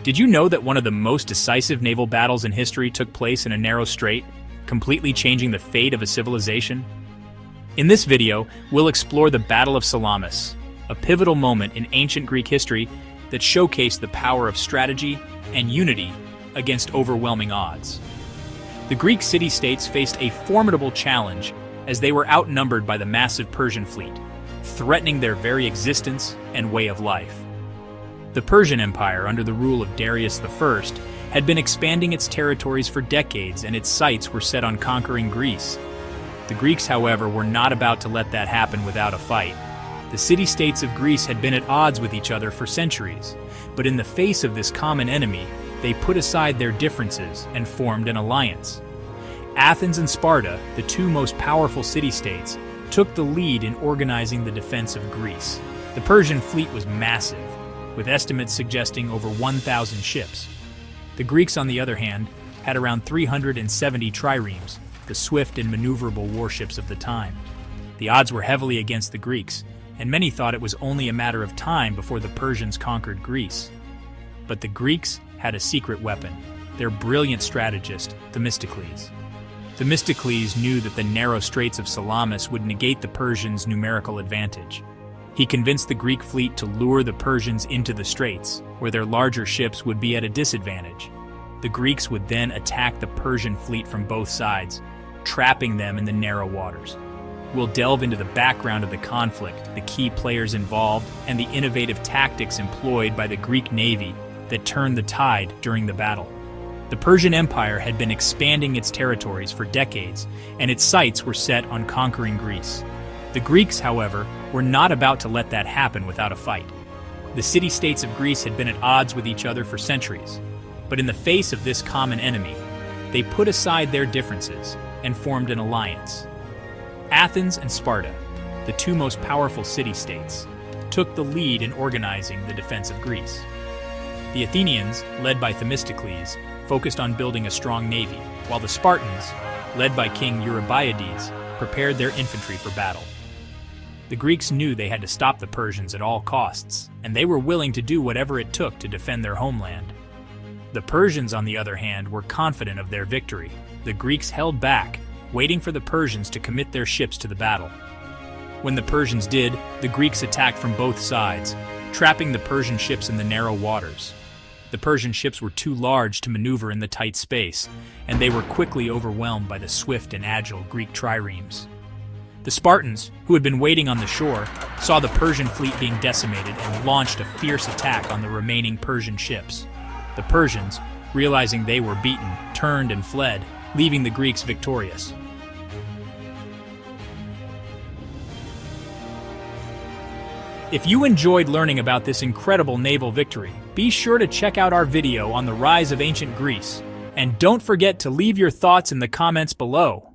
Did you know that one of the most decisive naval battles in history took place in a narrow strait, completely changing the fate of a civilization? In this video, we'll explore the Battle of Salamis, a pivotal moment in ancient Greek history that showcased the power of strategy and unity against overwhelming odds. The Greek city-states faced a formidable challenge as they were outnumbered by the massive Persian fleet, threatening their very existence and way of life. The Persian Empire, under the rule of Darius I, had been expanding its territories for decades, and its sights were set on conquering Greece. The Greeks, however, were not about to let that happen without a fight. The city-states of Greece had been at odds with each other for centuries, but in the face of this common enemy, they put aside their differences and formed an alliance. Athens and Sparta, the two most powerful city-states, took the lead in organizing the defense of Greece. The Persian fleet was massive, with estimates suggesting over 1,000 ships. The Greeks, on the other hand, had around 370 triremes, the swift and maneuverable warships of the time. The odds were heavily against the Greeks, and many thought it was only a matter of time before the Persians conquered Greece. But the Greeks had a secret weapon, their brilliant strategist, Themistocles. Themistocles knew that the narrow straits of Salamis would negate the Persians' numerical advantage. He convinced the Greek fleet to lure the Persians into the straits, where their larger ships would be at a disadvantage. The Greeks would then attack the Persian fleet from both sides, trapping them in the narrow waters. We'll delve into the background of the conflict, the key players involved, and the innovative tactics employed by the Greek navy that turned the tide during the battle. The Persian Empire had been expanding its territories for decades, and its sights were set on conquering Greece. The Greeks, however, were not about to let that happen without a fight. The city-states of Greece had been at odds with each other for centuries, but in the face of this common enemy, they put aside their differences and formed an alliance. Athens and Sparta, the two most powerful city-states, took the lead in organizing the defense of Greece. The Athenians, led by Themistocles, focused on building a strong navy, while the Spartans, led by King Eurybiades, prepared their infantry for battle. The Greeks knew they had to stop the Persians at all costs, and they were willing to do whatever it took to defend their homeland. The Persians, on the other hand, were confident of their victory. The Greeks held back, waiting for the Persians to commit their ships to the battle. When the Persians did, the Greeks attacked from both sides, trapping the Persian ships in the narrow waters. The Persian ships were too large to maneuver in the tight space, and they were quickly overwhelmed by the swift and agile Greek triremes. The Spartans, who had been waiting on the shore, saw the Persian fleet being decimated and launched a fierce attack on the remaining Persian ships. The Persians, realizing they were beaten, turned and fled, leaving the Greeks victorious. If you enjoyed learning about this incredible naval victory, be sure to check out our video on the rise of ancient Greece, and don't forget to leave your thoughts in the comments below.